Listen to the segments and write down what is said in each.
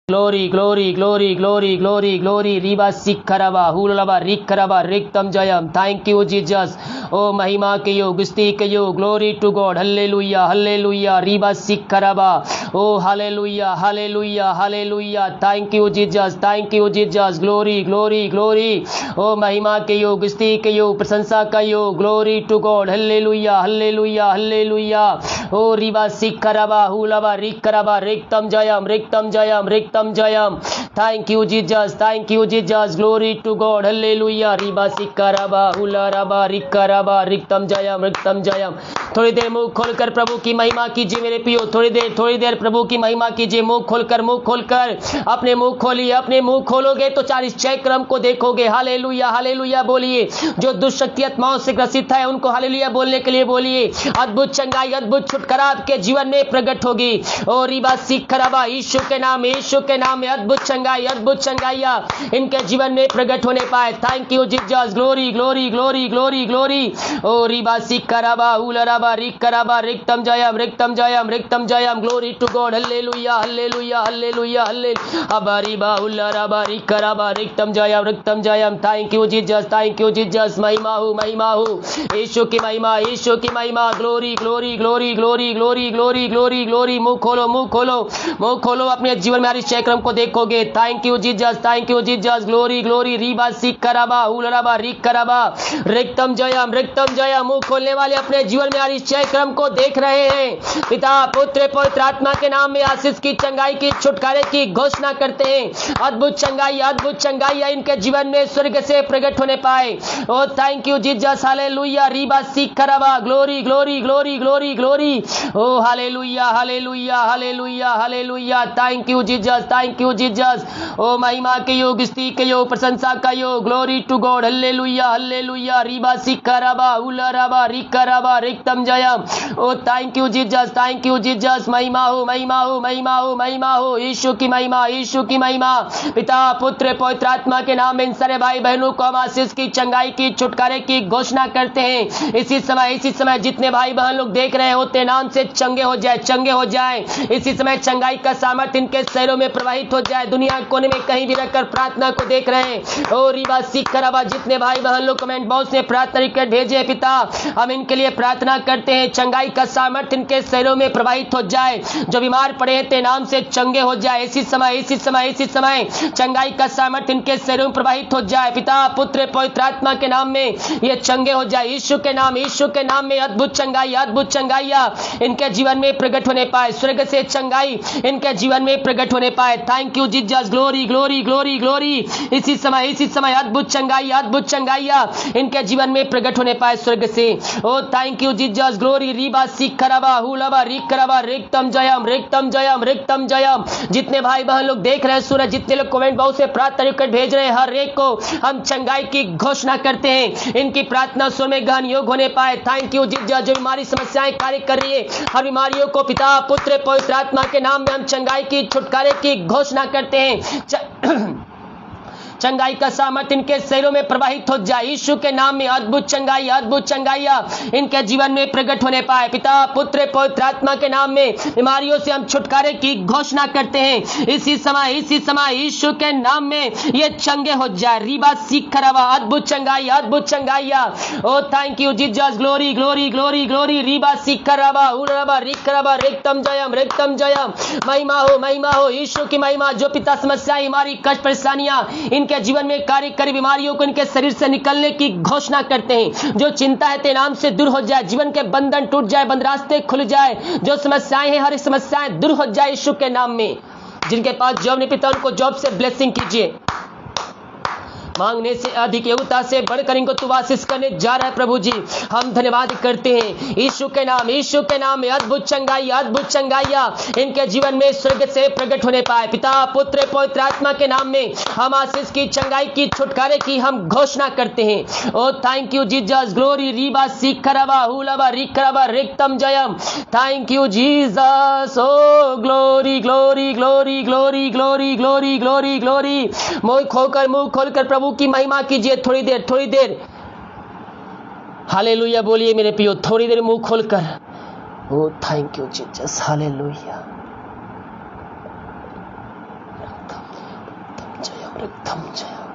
Glory, glory, glory, glory, glory, glory. Riba sikharaba, hulaba, rikaraba, riktam jayam. Thank you, Jesus. Oh, महिमा के योग, स्तुति के योग. Glory to God. Hallelujah, hallelujah. Riba sikharaba. Oh, hallelujah, hallelujah, hallelujah. Thank you, Jesus. Thank you, Jesus. Glory, glory, glory. Oh, महिमा के योग, स्तुति के योग, प्रशंसा का योग. Glory to God. Hallelujah, hallelujah, hallelujah. Oh, riba sikharaba, hulaba, rikaraba, riktam jayam, riktam jayam, riktam jayam. Thank you, Jesus. Thank you, Jesus. Glory to God. Hallelujah. Riba sikaraba, hularaba, rikaraba, riktam jayam, riktam jayam. थोड़ी देर मुंह खोलकर प्रभु की महिमा कीजिए मेरे प्रियो. थोड़ी देर प्रभु की महिमा कीजिए. मुंह खोलकर अपने मुंह खोलिए. अपने मुंह खोलोगे तो 46 क्रम को देखोगे. हालेलुया, हालेलुया बोलिए. जो दुष्शक्ति आत्माओं से ग्रसित है उनको हालेलुया बोलने के लिए बोलिए. अद्भुत चंगाई, अद्भुत छुटकारा आपके जीवन में प्रकट होगी. ओ रिबा सिखरबा, यीशु के नाम में अद्भुत चंगाई, अद्भुत चंगाइया इनके जीवन में प्रकट होने पाए. Thank you Jesus. Glory, glory, glory, glory, glory. ओ रिबा सिखरबा, उलरबा, रिकरबा, रिक्तम जयम, रिक्तम जयम, रिक्तम जयम. Glory to God. Hallelujah, hallelujah, hallelujah, hallelujah. अबरिबा, उलरबा, रिकरबा, रिक्तम जयम, रिक्तम जयम. Thank you Jesus, thank you Jesus. महिमा हो यीशु की महिमा, यीशु की महिमा. Glory, glory, glory, glory, glory, glory, glory, glory. मुंह खोलो, मुंह खोलो, मुंह खोलो. अपने जीवन में हर चक्रम को देखोगे. Thank you Jesus, thank you Jesus. Glory, glory. रीबा सिकरबा, उलरबा, रिकरबा, रिक्तम जयम, रिक्तम जयम. मुंह खोलने वाले अपने जीवन में हर चक्रम को देख रहे हैं. पिता, पुत्र, पवित्र आत्मा के नाम में आशीष की, चंगाई की, छुटकारे की घोषणा करते हैं. अद्भुत चंगाई, अद्भुत चंगाई इनके जीवन में स्वर्ग से प्रकट होने पाए. ओ थैंक यू जीसस. हालेलुया. रीबा सिकरबा. Glory, glory, glory, glory, glory. ओ hallelujah, hallelujah, hallelujah, hallelujah. Thank you Jesus, thank you Jesus. ओ महिमा के योग, स्तुति के योग, प्रशंसा का योग. Glory to God. Hallelujah, hallelujah. रीबा सिकरबा, उलरबा, रिकरबा, रिक्तम जयम. ओ thank you Jesus, thank you Jesus. महिमा हो, महिमा हो, महिमा हो, महिमा हो. यीशु की महिमा, यीशु की महिमा. पिता, पुत्र, पवित्र आत्मा के नाम में इन सारे भाई बहनों को हम आशीष की, चंगाई की, छुटकारे की घोषणा करते हैं. इसी समय जितने भाई बहन लोग देख रहे होते नाम से चंगे हो जाए, चंगे हो जाए. इसी समय चंगाई का सामर्थ्य इनके शरीरों में प्रवाहित हो जाए. दुनिया कोने में कहीं भी रहकर प्रार्थना को देख रहे हैं. ओ रिबा सिकरबा. जितने भाई बहन लोग कमेंट बॉक्स में प्रार्थना रिक्वेस्ट भेजे पिता, हम इनके लिए प्रार्थना करते हैं. चंगाई का सामर्थ्य इनके शरीरों में प्रवाहित हो जाए. जो बीमार पड़े हैं ते नाम से चंगे हो जाए. इसी समय चंगाई का सामर्थ्य इनके शरीरों में प्रवाहित हो जाए. पिता, पुत्र, पवित्र आत्मा के नाम में ये चंगे हो जाए. यीशु के नाम में अद्भुत चंगाई, अद्भुत चंगाइया इनके जीवन में प्रकट होने पाए. स्वर्ग से चंगाई इनके जीवन में प्रकट होने पाए. Thank you Jesus. Glory, glory, glory, glory. इसी समय अद्भुत चंगाई, अद्भुत चंगाइया इनके जीवन में प्रकट होने पाए स्वर्ग से. ओ थैंक यू जीसस. ग्लोरी. रीबा सिकरबा, हुलबा, रिकरबा, रिक्तम जयम, रिक्तम जयम, रिक्तम जयम. जितने भाई बहन लोग देख रहे हैं सूरज, जितने लोग कमेंट बॉक्स से प्रार्थना रिक्वेस्ट भेज रहे हैं, हर एक को हम चंगाई की घोषणा करते हैं. इनकी प्रार्थना स्वर में गहन योग होने पाए. Thank you Jesus. जो बीमारी समस्याएं कार्य कर रही है, हर बीमारियों को पिता, पुत्र, पवित्र आत्मा के नाम में हम चंगाई की, छुटकारे की घोषणा करते हैं. चंगाई का सामर्थ्य इनके शरीरों में प्रवाहित हो जाए. यीशु के नाम में अद्भुत चंगाई, अद्भुत चंगाइया इनके जीवन में प्रकट होने पाए. पिता, पुत्र, पवित्र आत्मा के नाम में बीमारियों से हम छुटकारे की घोषणा करते हैं. इसी समय यीशु के नाम में ये चंगे हो जाए. रीबा सिकरबा. अद्भुत चंगाई, अद्भुत चंगाइया. ओ thank you Jesus. Glory, glory, glory, glory. रीबा सिकरबा, उलरबा, रिकरबा, रिक्तम जयम, रिक्तम जयम. महिमा हो, महिमा हो. यीशु की महिमा. जो पिता समस्याएं, बीमारी, कष्ट, परेशानियां इनके जीवन में कार्य कर बीमारियों को इनके शरीर से निकलने की घोषणा करते हैं. जो चिंता है ते नाम से दूर हो जाए. जीवन के बंधन टूट जाए, बंद रास्ते खुल जाए. जो समस्याएं हैं हर समस्याएं दूर हो जाए यीशु के नाम में. जिनके पास जॉब नहीं पिता, उनको जॉब से ब्लेसिंग कीजिए. मांगने से अधिक, योग्यता से बढ़कर इनको तू आशीष करने जा रहा है प्रभु जी. हम धन्यवाद करते हैं यीशु के नाम में अद्भुत चंगाई, अद्भुत चंगाइया इनके जीवन में स्वर्ग से प्रकट होने पाए. पिता, पुत्र, पवित्र आत्मा के नाम में हम आशीष की, चंगाई की, छुटकारे की हम घोषणा करते हैं. ओ थैंक यू जीसस. ग्लोरी. रीबा सिकरबा, हुलबा, रिकरबा, रिक्तम जयम. Thank you Jesus. ओ glory, glory, glory, glory, glory, glory, glory, glory. मुंह खोलकर प्रभु की महिमा कीजिए. थोड़ी देर हालेलुया बोलिए मेरे प्रियो. थोड़ी देर मुंह खोलकर. ओ थैंक यू जीसस. हालेलुया. जयम रिक्तम जयम।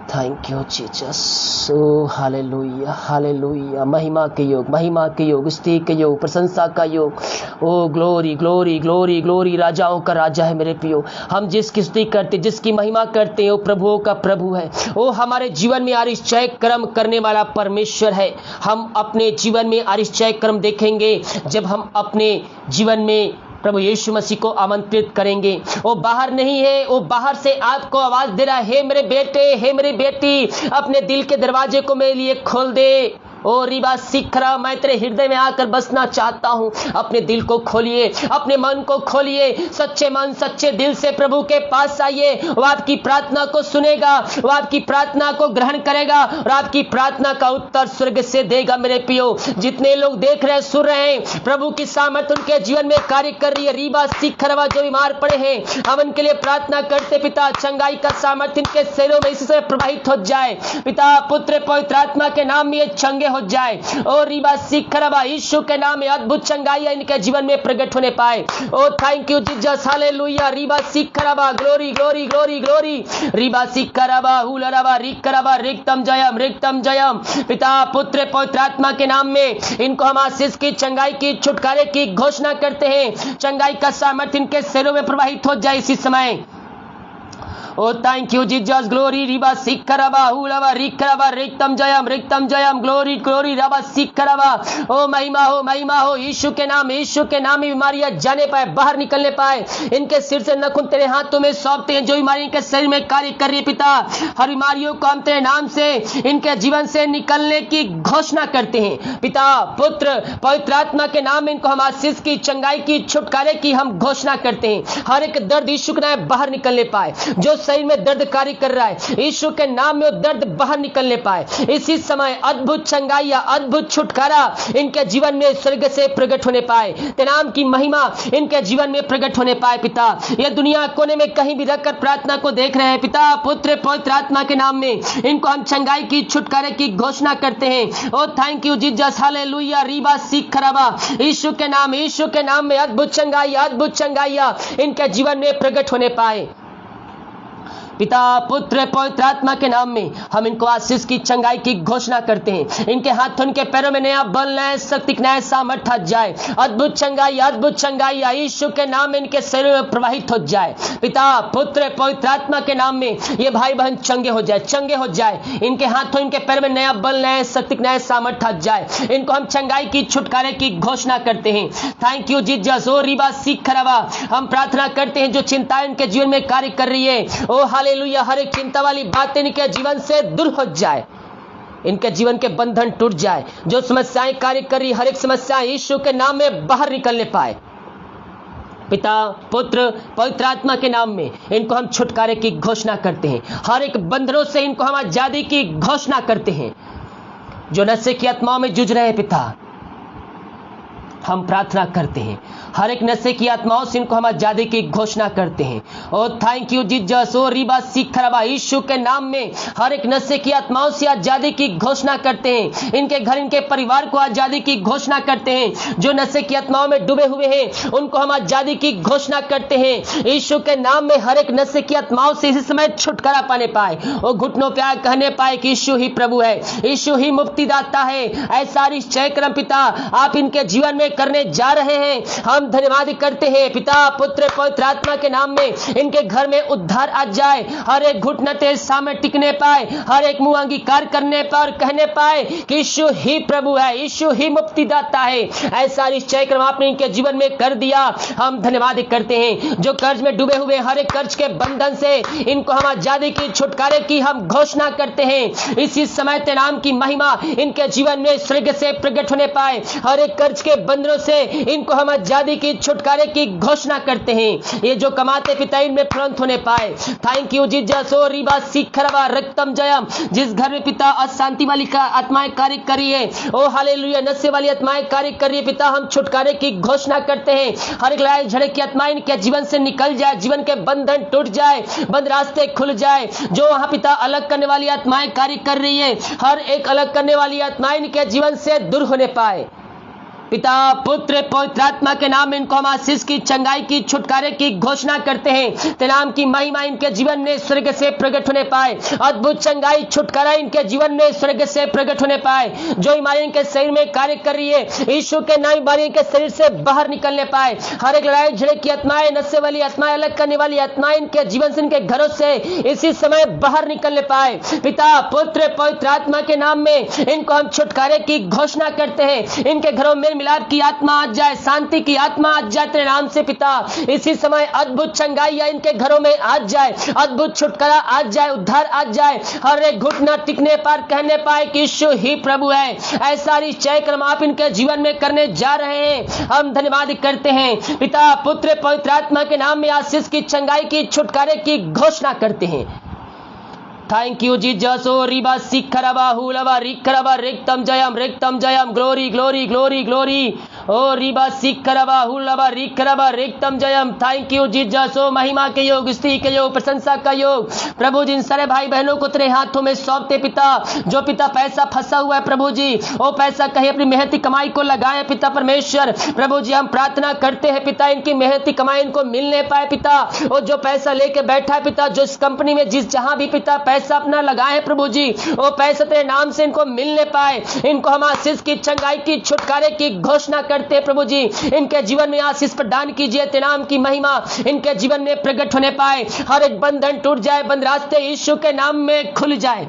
Thank you Jesus. ओ हालेलुया हालेलुया। महिमा के योग, महिमा के योग, स्तुति के योग, प्रशंसा का योग। ओ ग्लोरी ग्लोरी ग्लोरी ग्लोरी। राजाओं का राजा है मेरे प्रियो। हम जिसकी स्तुति करते, जिसकी महिमा करते हैं, वो प्रभुओं का प्रभु है। वो हमारे जीवन में आश्चर्य कर्म करने वाला परमेश्वर है। हम अपने जीवन में आश्चर्य कर्म देखेंगे जब हम अपने जीवन में प्रभु यीशु मसीह को आमंत्रित करेंगे। वो बाहर नहीं है, वो बाहर से आपको आवाज दे रहा है, हे मेरे बेटे, हे मेरी बेटी, अपने दिल के दरवाजे को मेरे लिए खोल दे। ओ रिबा सिखरा, मैं तेरे हृदय में आकर बसना चाहता हूं। अपने दिल को खोलिए, अपने मन को खोलिए, सच्चे मन सच्चे दिल से प्रभु के पास आइए। वो आपकी प्रार्थना को सुनेगा, वो आपकी प्रार्थना को ग्रहण करेगा और आपकी प्रार्थना का उत्तर स्वर्ग से देगा। मेरे प्रियो, जितने लोग देख रहे हैं, सुन रहे हैं, प्रभु की सामर्थ उनके जीवन में कार्य कर रही है। रिबा सिखरवा, जो बीमार पड़े हैं, हम उनके लिए प्रार्थना करते। पिता, चंगाई का सामर्थ इनके शरीरों में इससे प्रवाहित हो जाए। पिता, पुत्र, पवित्र आत्मा के नाम में ये चंगे हो जाए। और रिबा सिखरवा, यीशु के नाम में अद्भुत चंगाई इनके जीवन में प्रकट होने पाए। ओ थैंक यू जीसस, हालेलुया। रिबा सिखरवा, ग्लोरी ग्लोरी ग्लोरी ग्लोरी। रिबा सिखरवा, हुलरवा, रिकरवा, रिक्तम जयम, रिक्तम जयम। पिता, पुत्र, पवित्र आत्मा के नाम में इनको हम आशीष की, चंगाई की, छुटकारे की घोषणा करते हैं। चंगाई का सामर्थ्य इनके शरीरों में प्रवाहित हो जाए इसी समय। ओ थैंक यू जीसस, ग्लोरी। रिबा सिखरवा, हुलवा, रिकरवा, रिक्तम जयम, ग्लोरी ग्लोरी। रबा सिखरवा, ओ महिमा हो यीशु के नाम, यीशु के नाम में बीमारियां जाने पाए, बाहर निकलने पाए। इनके सिर से नखून तेरे हाथों में सौंपते हैं। जो बीमारी इनके शरीर में कार्य कर रही है पिता, हर बीमारियों को हम तेरे नाम से इनके जीवन से निकलने की घोषणा करते हैं। पिता, पुत्र, पवित्र आत्मा के नाम में इनको हम आशीष की, चंगाई की, छुटकारे की हम घोषणा करते हैं। हर एक दर्द यीशु के नाम बाहर निकलने पाए। जो शरीर में दर्द कार्य कर रहा है, यीशु के नाम में वो दर्द बाहर निकलने पाए। इसी समय अद्भुत चंगाई, अद्भुत छुटकारा इनके जीवन में स्वर्ग से प्रकट होने पाए। तेरे नाम की महिमा इनके जीवन में प्रकट होने पाए। पिता, ये दुनिया कोने में कहीं भी रखकर प्रार्थना को देख रहे हैं। पिता, पुत्र, पवित्र आत्मा के नाम में इनको हम चंगाई की, छुटकारे की घोषणा करते हैं। ओ थैंक यू जीसस, हालेलुया। रिबा सिखरवा, यीशु के नाम में अद्भुत चंगाई, अद्भुत चंगाइयां इनके जीवन में प्रकट होने पाए। पिता, पुत्र, पवित्र आत्मा के नाम में हम इनको आशीष की, चंगाई की घोषणा करते हैं। इनके हाथों, इनके पैरों में नया बल, नया शक्ति, नया सामर्थ आ जाए। अद्भुत चंगाई यीशु के नाम में इनके शरीर में प्रवाहित हो जाए। पिता, पुत्र, पवित्र आत्मा के नाम में ये भाई बहन चंगे हो जाए। इनके हाथों, इनके पैरों में नया बल, नया शक्ति, नया सामर्थ आ जाए। इनको हम चंगाई की, छुटकारे की घोषणा करते हैं। Thank you Jesus. ओ रिबा सिखरवा, हम प्रार्थना करते हैं जो चिंताएं इनके जीवन में कार्य कर रही है, ओ हालेलुया, हर एक चिंता वाली बातें इनके जीवन से दूर हो जाए। इनके जीवन के बंधन टूट जाए। जो समस्याएं कार्य कर रही, हर एक समस्या यीशु के नाम में बाहर निकलने पाए। पिता, पुत्र, पवित्र आत्मा के नाम में इनको हम छुटकारे की घोषणा करते हैं। हर एक बंधनों से इनको हम आजादी की घोषणा करते हैं। जो नशे की आत्माओं में जूझ रहे हैं पिता, हम प्रार्थना करते हैं। हर एक नशे की आत्माओं से इनको हम आजादी की घोषणा करते हैं। ओ थैंक यू जीसस। ओ रिबा सिखरवा, यीशु के नाम में हर एक नशे की आत्माओं से आजादी की घोषणा करते हैं। इनके घर, इनके परिवार को आजादी की घोषणा करते हैं। जो नशे की आत्माओं में डूबे हुए हैं उनको हम आजादी की घोषणा करते हैं। यीशु के नाम में हर एक नशे की आत्माओं से इस समय छुटकारा पाने पाए। वो घुटनों पे कहने पाए कि यीशु ही प्रभु है, यीशु ही मुक्तिदाता है। ऐसा निश्चय कर्म पिता आप इनके जीवन में करने जा रहे हैं। हम धन्यवाद करते हैं। पिता, पुत्र, पवित्र आत्मा के नाम में इनके घर में उद्धार आ जाए। हर एक घुटना तेरे सामने टिकने पाए। हर एक मुंह अंगीकार करने पर कहने पाए कि यीशु ही प्रभु है, यीशु ही मुक्तिदाता है। ऐसा निश्चय कर्म आपने इनके जीवन में कर दिया। हम धन्यवाद करते हैं। जो कर्ज में डूबे हुए, हर एक कर्ज के बंधन से इनको हम आजादी की, छुटकारे की हम घोषणा करते हैं। इसी समय तेरे नाम की महिमा इनके जीवन में स्वर्ग से प्रकट होने पाए। हर एक कर्ज के बंधनों से इनको हम आजादी की, छुटकारे की घोषणा करते हैं। ये जो कमाते पिता इनमें फलवंत होने पाए। Thank you Jesus. ओ रिबा सिखरवा, रक्तम जयम। जिस घर में पिता अशांति वाली का आत्माएं कार्य कर रही है, ओ हालेलुया, नशे वाली आत्माएं कार्य कर रही है पिता, हम छुटकारे की घोषणा करते हैं। हर एक लड़ाई झगड़े की आत्माएं इनके जीवन से निकल जाए। जीवन के बंधन टूट जाए, बंद रास्ते खुल जाए। जो वहां पिता अलग करने वाली आत्माएं कार्य कर रही है, हर एक अलग करने वाली आत्माएं इनके जीवन से दूर होने पाए। पिता पुत्र पवित्र आत्मा के नाम में इनको हम आशीष की, चंगाई की, छुटकारे की घोषणा करते हैं। तेरे नाम की महिमा इनके जीवन में स्वर्ग से प्रकट होने पाए। अद्भुत चंगाई छुटकारा इनके जीवन में स्वर्ग से प्रकट होने पाए। जो बीमारी इनके शरीर में कार्य कर रही है, यीशु के नाम बीमारी इनके शरीर से बाहर निकलने पाए। हर एक लड़ाई झगड़े की आत्माएं, नशे वाली आत्माएं, अलग करने वाली आत्माएं इनके जीवन से, इनके घरों से इसी समय बाहर निकलने पाए। पिता पुत्र पवित्र आत्मा के नाम में इनको हम छुटकारे की घोषणा करते हैं। इनके घरों में मिलाप की आत्मा आ जाए, शांति की आत्मा आ जाए तेरे नाम से पिता। इसी समय अद्भुत चंगाई इनके घरों में आ जाए, अद्भुत छुटकारा आ जाए, उद्धार आ जाए। हर एक घुटना टिकने पर कहने पाए कि यीशु ही प्रभु है। ऐसा निश्चय कर्म आप इनके जीवन में करने जा रहे हैं। हम धन्यवाद करते हैं पिता पुत्र पवित्र आत्मा के नाम में आशीष की, चंगाई की, छुटकारे की घोषणा करते हैं। Thank you Jesus. ओ रिबा सिखरबा हुलबा रिखरबा रिक्तम जयम ग्लोरी ग्लोरी ग्लोरी ग्लोरी। ओ रिबा सिखरबा हुलबा रिखरबा रिक्तम जयम। Thank you Jesus. ओ महिमा के योग, स्तुति के योग, प्रशंसा का योग प्रभु जिन सारे भाई बहनों को तेरे हाथों में सौंपते पिता। जो पिता पैसा फंसा हुआ है प्रभु जी, वो पैसा कहीं अपनी मेहनती कमाई को लगाए पिता परमेश्वर। प्रभु जी हम प्रार्थना करते हैं पिता, इनकी मेहनती कमाई इनको मिलने पाए पिता। और जो पैसा लेके बैठा है पिता, जो इस कंपनी में जिस जहां भी पिता पैसा अपना लगाए प्रभु जी, वो पैसा तेरे नाम से इनको मिलने पाए। इनको हम आशीष की, चंगाई की, छुटकारे की घोषणा करते हैं प्रभु जी। इनके जीवन में आशीष प्रदान कीजिए। तेरे नाम की महिमा इनके जीवन में प्रकट होने पाए। हर एक बंधन टूट जाए, बंद रास्ते यीशु के नाम में खुल जाए।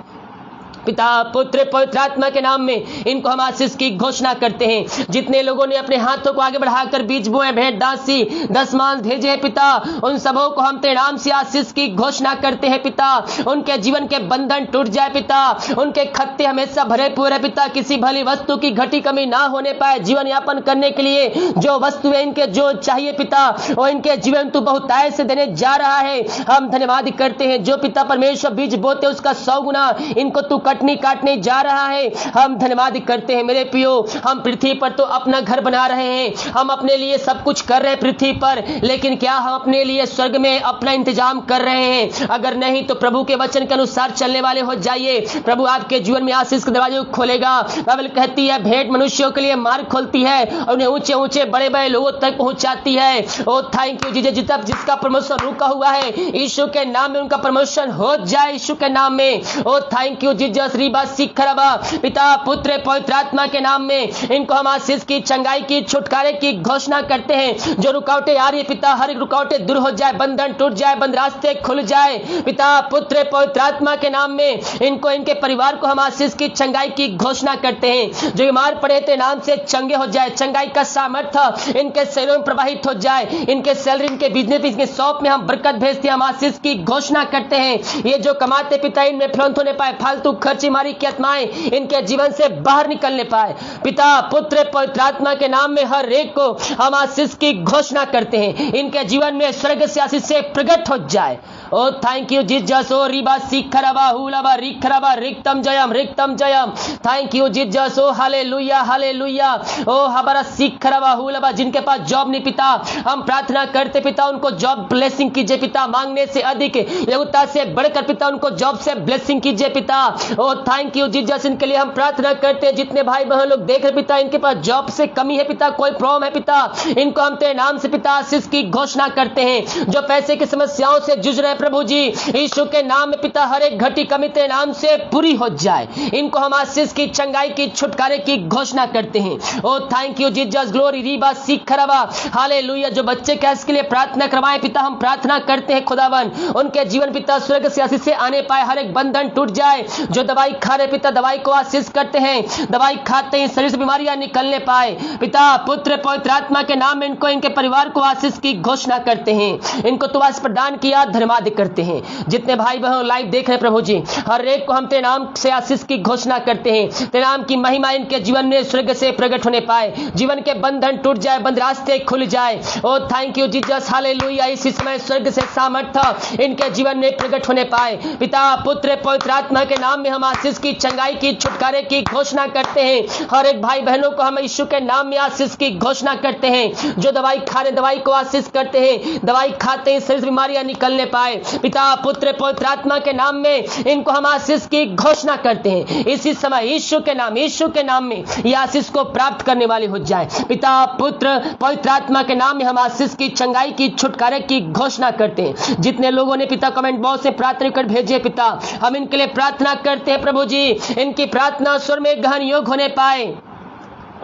पिता पुत्र पवित्र आत्मा के नाम में इनको हम आशीष की घोषणा करते हैं। जितने लोगों ने अपने हाथों को आगे बढ़ाकर बीज बोए, भेंट दासी, दशमांश भेजे पिता, उन सबों को हम तेरे नाम से आशीष की घोषणा करते हैं पिता। उनके जीवन के बंधन टूट जाए पिता, उनके खत्ते हमेशा भरे पूरे पिता। किसी भली वस्तु की घटी कमी ना होने पाए। जीवन यापन करने के लिए जो वस्तुएं इनके जो चाहिए पिता, वो इनके जीवन तू बहुतायत से देने जा रहा है। हम धन्यवाद करते हैं। जो पिता परमेश्वर बीज बोते उसका 100 गुना इनको तू काटने जा रहा है। हम धन्यवाद करते हैं मेरे पियो। हम पृथ्वी पर तो अपना घर बना रहे हैं, हम अपने लिए सब कुछ कर रहे हैं पृथ्वी पर, लेकिन क्या हम अपने लिए स्वर्ग में अपना इंतजाम कर रहे हैं? अगर नहीं तो प्रभु के वचन के अनुसार चलने वाले हो जाइए। प्रभु आपके जीवन में आशीष के दरवाजे खोलेगा। बाइबल कहती है भेंट मनुष्यों के लिए मार्ग खोलती है और उन्हें ऊंचे ऊंचे बड़े बड़े लोगों तक पहुंचाती है। ओ थैंक यू जीसस। जिसका प्रमोशन रुका हुआ है, यीशु के नाम में उनका प्रमोशन हो जाए, यीशु के नाम में। ओ थैंक यू जीसस। पिता पुत्र पवित्र आत्मा के नाम में इनको हम आशीष की, चंगाई की, छुटकारे की घोषणा करते हैं। जो रुकावटें आ रही है पिता, हर एक रुकावटें दूर हो जाए, बंधन टूट जाए, बंद रास्ते खुल जाए। पिता पुत्र पवित्र आत्मा के नाम में इनको, इनके परिवार को हम आशीष की, चंगाई की घोषणा करते हैं। जो बीमार पड़े थे नाम से चंगे हो जाए। चंगाई का सामर्थ्य इनके शरीरों में प्रवाहित हो जाए। इनके सैलरी, इनके बिजनेस, इनके शॉप में हम बरकत भेजते हैं। हम आशीष की घोषणा करते हैं। ये जो कमाते पिता, इनमें फ्लंत होने पाए, फालतू खर्ची मारी की आत्माएं इनके जीवन से बाहर निकलने पाए। पिता पुत्र पवित्र आत्मा के नाम में हर एक को हम आशीष की घोषणा करते हैं। इनके जीवन में स्वर्ग से आशीष से प्रकट हो जाए। ओ थैंक यू जीसस। ओ रिबा सिखरबा हुलबा रिखरबा रिक्तम जयम। Thank you Jesus. ओ हालेलुया हालेलुया। ओ हमारा सिखरबा हुलबा, जिनके पास जॉब नहीं पिता, हम प्रार्थना करते पिता उनको जॉब ब्लेसिंग कीजिए पिता। मांगने से अधिक, योग्यता से बढ़कर पिता उनको जॉब से ब्लेसिंग कीजिए पिता। ओ थैंक यू जीसस। इनके लिए हम प्रार्थना करते हैं। जितने भाई बहन लोग देख रहे पिता, इनके पास जॉब से कमी है पिता, कोई प्रॉब्लम है पिता, इनको हम तेरे नाम से पिता आशीष की घोषणा करते हैं। जो पैसे की समस्याओं से जूझ रहे प्रभु जी, यीशु के नाम में पिता हर एक घटी कमी तेरे नाम से पूरी हो जाए। इनको हम आशीष की, चंगाई की, छुटकारे की घोषणा करते हैं। ओ थैंक यू जीसस। ग्लोरी रीबा सिखरबा हालेलुया। जो बच्चे कैसे के लिए प्रार्थना करवाएं पिता, हम प्रार्थना करते हैं खुदावन उनके जीवन पिता स्वर्ग से आशीष से आने पाए, हर एक बंधन टूट जाए। जो दवाई खा रहे पिता, दवाई को आशीष करते हैं, दवाई खाते ही शरीर से बीमारियां निकलने पाए। पिता पुत्र पवित्र आत्मा के नाम में इनको, इनके परिवार को आशीष की घोषणा करते हैं। इनको तो आशीष प्रदान किया, धन्यवाद करते हैं। जितने भाई बहन लाइव देख रहे प्रभु जी, हर एक को हम तेरे नाम से आशीष की घोषणा करते हैं। तेरे नाम की महिमा इनके जीवन में स्वर्ग से प्रकट होने पाए। जीवन के बंधन टूट जाए, बंद रास्ते खुल जाए। ओ थैंक यू जीसस हालेलुया। इसी समय स्वर्ग से सामर्थ्य इनके जीवन में प्रकट होने पाए। पिता पुत्र पवित्र आत्मा के नाम में हम आशीष की, चंगाई की, छुटकारे की घोषणा करते हैं। हर एक भाई बहनों को हम यीशु के नाम में आशीष की घोषणा करते हैं। जो दवाई खा रहे दवाई को आशीष करते हैं, दवाई खाते हैं शरीर से बीमारियां निकलने पाए। जाए। पिता पुत्र पवित्र आत्मा के नाम में इनको हम आशीष की घोषणा करते हैं। इसी समय यीशु के नाम में ये आशीष को प्राप्त करने वाले हो जाए। पिता पुत्र पवित्र आत्मा के नाम में हम आशीष की, चंगाई की, छुटकारे की घोषणा करते हैं। जितने लोगों ने पिता कमेंट बॉक्स से प्रार्थना कर भेजे पिता, हम इनके लिए प्रार्थना करते हैं प्रभु जी, इनकी प्रार्थना स्वर में ग्रहण योग्य होने पाए,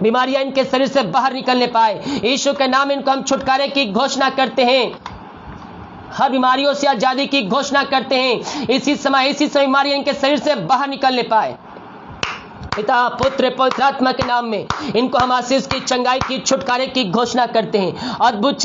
बीमारियां इनके शरीर से बाहर निकलने पाए। यीशु के नाम इनको हम छुटकारे की घोषणा करते हैं, हर बीमारियों से आजादी की घोषणा करते हैं। इसी समय बीमारियां इनके शरीर से बाहर निकलने पाए। पिता पुत्र पवित्र आत्मा के नाम में इनको हम आशीष की, चंगाई की, छुटकारे की घोषणा करते हैं। अद्भुत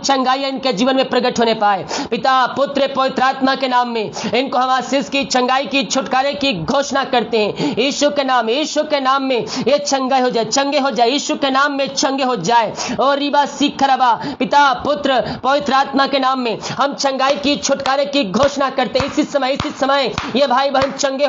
चंगाई इनके जीवन में प्रकट होने पाए। पिता पुत्र पवित्र आत्मा के नाम में इनको हम आशीष की, चंगाई की, छुटकारे की घोषणा करते हैं। यीशु के नाम में ये चंगे हो जाए, यीशु के नाम में चंगे हो जाए। और रिबा सिखरबा, पिता पुत्र पवित्र आत्मा के नाम में हम चंगाई की, छुटकारे की घोषणा करते हैं। इसी समय ये भाई बहन चंगे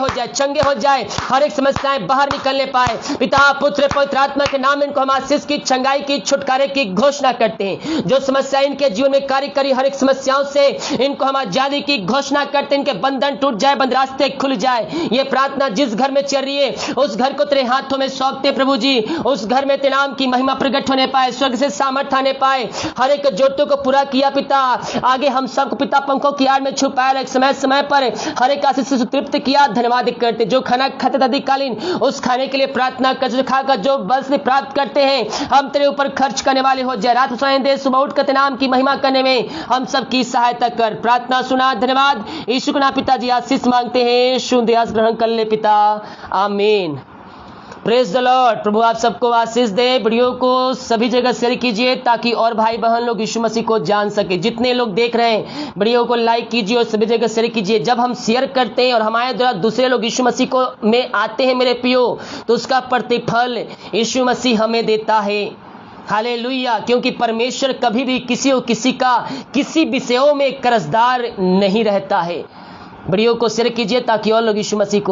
हो जाए, हर एक समस्याएं बाहर निकलने पाए। पिता पुत्र पवित्र आत्मा के नाम में इनको हम आशीष की, चंगाई की, छुटकारे की घोषणा करते हैं। जो समस्या इनके जीवन में कार्य करी, हर एक समस्याओं से इनको हम आजादी की घोषणा करते हैं। इनके बंधन टूट जाए, बंद रास्ते खुल जाए। ये प्रार्थना जिस घर में चल रही है उस घर को तेरे हाथों में सौंपते प्रभु जी। उस घर में तेरे नाम की महिमा प्रकट होने पाए, स्वर्ग से सामर्थ्य आने पाए। हर एक जरूरतों को पूरा किया पिता। आगे हम सबको पिता पंखों की आड़ में छुपाया, समय पर हर एक आशीष से तृप्त किया। धन्यवाद करते। जो खाना खाते अधिकालीन उस खाने के लिए प्रार्थना कर, खाकर जो बल से प्राप्त करते हैं हम तेरे ऊपर खर्च करने वाले हो जाए। रात में दे, सुबह उठ कर नाम की महिमा करने में हम सबकी सहायता कर। प्रार्थना सुना, धन्यवाद। यीशु के नाम पिताजी आशीष मांगते हैं, शुद्ध आशीष ग्रहण कर ले पिता, आमीन। Praise the Lord. प्रभु आप सबको आशीष दे। वीडियो को सभी जगह शेयर कीजिए ताकि और भाई बहन लोग यीशु मसीह को जान सके। जितने लोग देख रहे हैं वीडियो को लाइक कीजिए और सभी जगह शेयर कीजिए। जब हम शेयर करते हैं और हमारे द्वारा दूसरे लोग यीशु मसीह को में आते हैं मेरे प्रियो, तो उसका प्रतिफल यीशु मसीह हमें देता है। हालेलुया। क्योंकि परमेश्वर कभी भी किसी का किसी विषयों में कर्जदार नहीं रहता है। वीडियो को शेयर कीजिए ताकि और लोग यीशु मसीह को